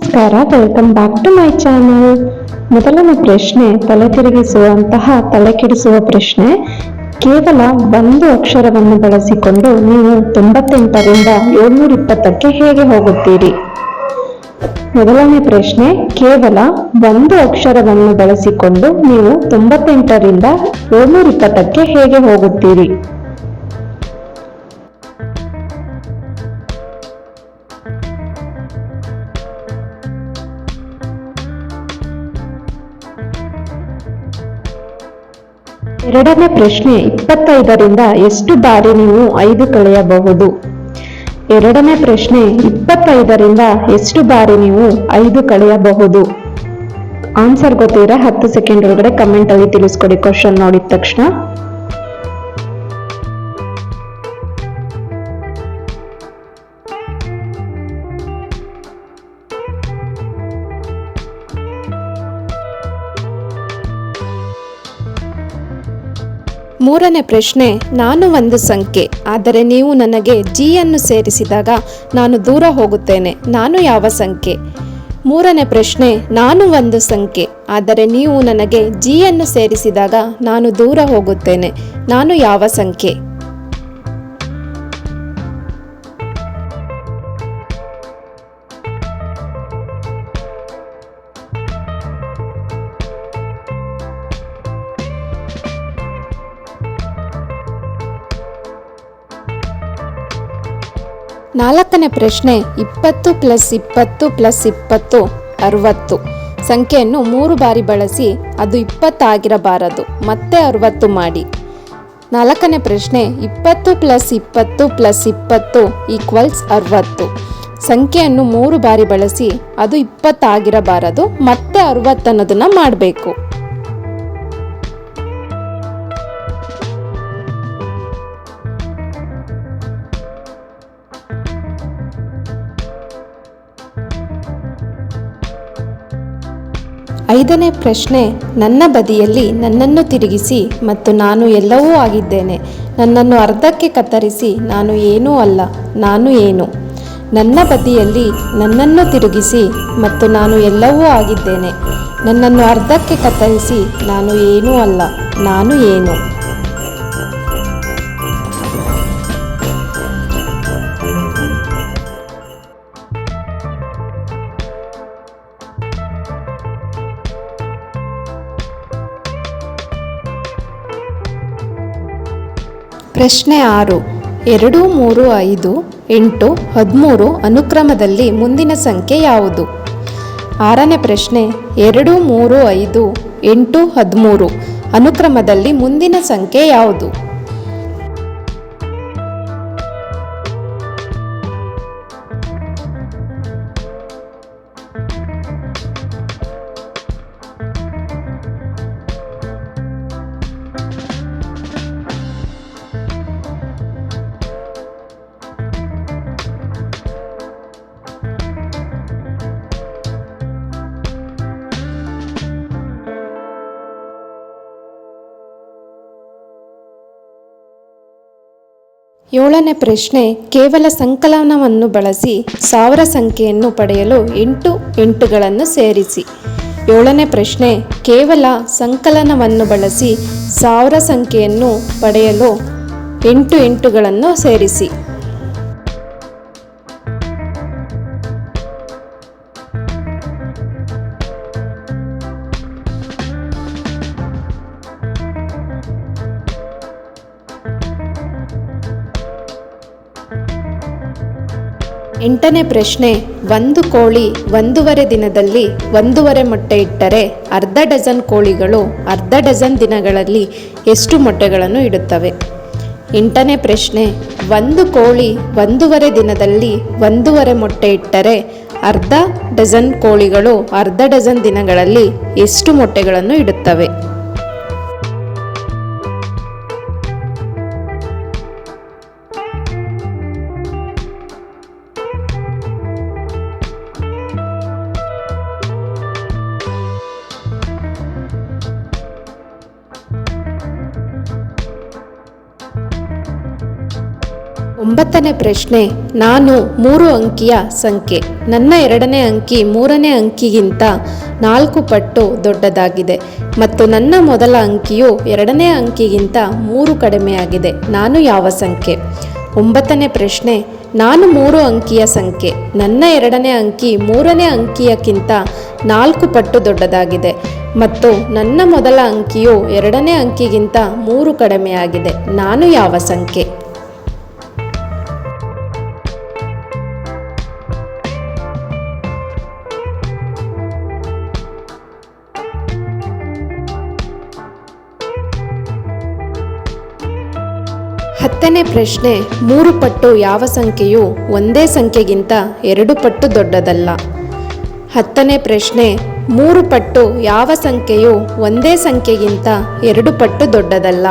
ನಮಸ್ಕಾರ, welcome back to my channel. ಮೊದಲನೇ ಪ್ರಶ್ನೆ ತಲೆ ತಿರುಗಿಸುವಂತಹ ತಲೆಕೆಡಿಸುವ ಪ್ರಶ್ನೆ. ಕೇವಲ ಒಂದು ಅಕ್ಷರವನ್ನು ಬಳಸಿಕೊಂಡು ನೀವು 98ರಿಂದ 720ಕ್ಕೆ ಹೇಗೆ ಹೋಗುತ್ತೀರಿ? ಮೊದಲನೇ ಪ್ರಶ್ನೆ, ಕೇವಲ ಒಂದು ಅಕ್ಷರವನ್ನು ಬಳಸಿಕೊಂಡು ನೀವು 98ರಿಂದ 720ಕ್ಕೆ ಹೇಗೆ ಹೋಗುತ್ತೀರಿ? ಎರಡನೇ ಪ್ರಶ್ನೆ, 25ರಿಂದ ಎಷ್ಟು ಬಾರಿ ನೀವು 5 ಕಳೆಯಬಹುದು? ಎರಡನೇ ಪ್ರಶ್ನೆ, 25ರಿಂದ ಎಷ್ಟು ಬಾರಿ ನೀವು 5 ಕಳೆಯಬಹುದು? ಆನ್ಸರ್ ಗೊತ್ತಿದ್ರೆ 10 ಸೆಕೆಂಡ್ ಒಳಗಡೆ ಕಮೆಂಟ್ ಅಲ್ಲಿ ತಿಳಿಸ್ಕೊಡಿ ಕ್ವಶನ್ ನೋಡಿದ ತಕ್ಷಣ. ಮೂರನೇ ಪ್ರಶ್ನೆ, ನಾನು ಒಂದು ಸಂಖ್ಯೆ, ಆದರೆ ನೀವು ನನಗೆ ಜಿ ಅನ್ನು ಸೇರಿಸಿದಾಗ ನಾನು ದೂರ ಹೋಗುತ್ತೇನೆ, ನಾನು ಯಾವ ಸಂಖ್ಯೆ? ಮೂರನೇ ಪ್ರಶ್ನೆ, ನಾನು ಒಂದು ಸಂಖ್ಯೆ, ಆದರೆ ನೀವು ನನಗೆ ಜಿ ಅನ್ನು ಸೇರಿಸಿದಾಗ ನಾನು ದೂರ ಹೋಗುತ್ತೇನೆ, ನಾನು ಯಾವ ಸಂಖ್ಯೆ? ನಾಲ್ಕನೇ ಪ್ರಶ್ನೆ, 20 + 20 + 20 60 ಸಂಖ್ಯೆಯನ್ನು 3 ಬಾರಿ ಬಳಸಿ ಅದು 20 ಆಗಿರಬಾರದು, ಮತ್ತೆ 60 ಮಾಡಿ. ನಾಲ್ಕನೇ ಪ್ರಶ್ನೆ, 20 + 20 + 20 = 60 ಸಂಖ್ಯೆಯನ್ನು 3 ಬಾರಿ ಬಳಸಿ ಅದು 20 ಆಗಿರಬಾರದು, ಮತ್ತೆ 60 ಅನ್ನೋದನ್ನ ಮಾಡಬೇಕು. ಐದನೇ ಪ್ರಶ್ನೆ, ನನ್ನ ಬದಿಯಲ್ಲಿ ನನ್ನನ್ನು ತಿರುಗಿಸಿ ಮತ್ತು ನಾನು ಎಲ್ಲವೂ ಆಗಿದ್ದೇನೆ, ನನ್ನನ್ನು ಅರ್ಧಕ್ಕೆ ಕತ್ತರಿಸಿ ನಾನು ಏನೂ ಅಲ್ಲ, ನಾನು ಏನು? ನನ್ನ ಬದಿಯಲ್ಲಿ ನನ್ನನ್ನು ತಿರುಗಿಸಿ ಮತ್ತು ನಾನು ಎಲ್ಲವೂ ಆಗಿದ್ದೇನೆ, ನನ್ನನ್ನು ಅರ್ಧಕ್ಕೆ ಕತ್ತರಿಸಿ ನಾನು ಏನೂ ಅಲ್ಲ, ನಾನು ಏನು? ಪ್ರಶ್ನೆ 6, 2, 3, 5, 8, 13 ಅನುಕ್ರಮದಲ್ಲಿ ಮುಂದಿನ ಸಂಖ್ಯೆ ಯಾವುದು? ಆರನೇ ಪ್ರಶ್ನೆ, 2, 3, 5, 8, 13 ಅನುಕ್ರಮದಲ್ಲಿ ಮುಂದಿನ ಸಂಖ್ಯೆ ಯಾವುದು? ಏಳನೇ ಪ್ರಶ್ನೆ, ಕೇವಲ ಸಂಕಲನವನ್ನು ಬಳಸಿ 1000 ಸಂಖ್ಯೆಯನ್ನು ಪಡೆಯಲು 8 ಎಂಟುಗಳನ್ನು ಸೇರಿಸಿ. ಏಳನೇ ಪ್ರಶ್ನೆ, ಕೇವಲ ಸಂಕಲನವನ್ನು ಬಳಸಿ 1000 ಸಂಖ್ಯೆಯನ್ನು ಪಡೆಯಲು 8 ಎಂಟುಗಳನ್ನು ಸೇರಿಸಿ. ಎಂಟನೇ ಪ್ರಶ್ನೆ, ಒಂದು ಕೋಳಿ 1.5 ದಿನದಲ್ಲಿ 1.5 ಮೊಟ್ಟೆ ಇಟ್ಟರೆ ಅರ್ಧ ಡಜನ್ ಕೋಳಿಗಳು ಅರ್ಧ ಡಜನ್ ದಿನಗಳಲ್ಲಿ ಎಷ್ಟು ಮೊಟ್ಟೆಗಳನ್ನು ಇಡುತ್ತವೆ? ಎಂಟನೇ ಪ್ರಶ್ನೆ, ಒಂದು ಕೋಳಿ 1.5 ದಿನದಲ್ಲಿ 1.5 ಮೊಟ್ಟೆ ಇಟ್ಟರೆ ಅರ್ಧ ಡಜನ್ ಕೋಳಿಗಳು ಅರ್ಧ ಡಜನ್ ದಿನಗಳಲ್ಲಿ ಎಷ್ಟು ಮೊಟ್ಟೆಗಳನ್ನು ಇಡುತ್ತವೆ? 9ನೇ ಪ್ರಶ್ನೆ, ನಾನು 3 ಅಂಕಿಯ ಸಂಖ್ಯೆ. ನನ್ನ 2ನೇ ಅಂಕಿ 3ನೇ ಅಂಕಿಗಿಂತ 4 ಪಟ್ಟು ದೊಡ್ಡದಾಗಿದೆ ಮತ್ತು ನನ್ನ ಮೊದಲ ಅಂಕಿಯು 2ನೇ ಅಂಕಿಗಿಂತ 3 ಕಡಿಮೆಯಾಗಿದೆ. ನಾನು ಯಾವ ಸಂಖ್ಯೆ? 9ನೇ ಪ್ರಶ್ನೆ, ನಾನು 3 ಅಂಕಿಯ ಸಂಖ್ಯೆ. ನನ್ನ 2ನೇ ಅಂಕಿ 3ನೇ ಅಂಕಿಯಕ್ಕಿಂತ 4 ಪಟ್ಟು ದೊಡ್ಡದಾಗಿದೆ ಮತ್ತು ನನ್ನ ಮೊದಲ ಅಂಕಿಯು 2ನೇ ಅಂಕಿಗಿಂತ 3 ಕಡಿಮೆಯಾಗಿದೆ. ನಾನು ಯಾವ ಸಂಖ್ಯೆ? ಹತ್ತನೇ ಪ್ರಶ್ನೆ, 3 ಪಟ್ಟು ಯಾವ ಸಂಖ್ಯೆಯು ಒಂದೇ ಸಂಖ್ಯೆಗಿಂತ 2 ಪಟ್ಟು ದೊಡ್ಡದಲ್ಲ? 10ನೇ ಪ್ರಶ್ನೆ, 3 ಪಟ್ಟು ಯಾವ ಸಂಖ್ಯೆಯು ಒಂದೇ ಸಂಖ್ಯೆಗಿಂತ 2 ಪಟ್ಟು ದೊಡ್ಡದಲ್ಲ?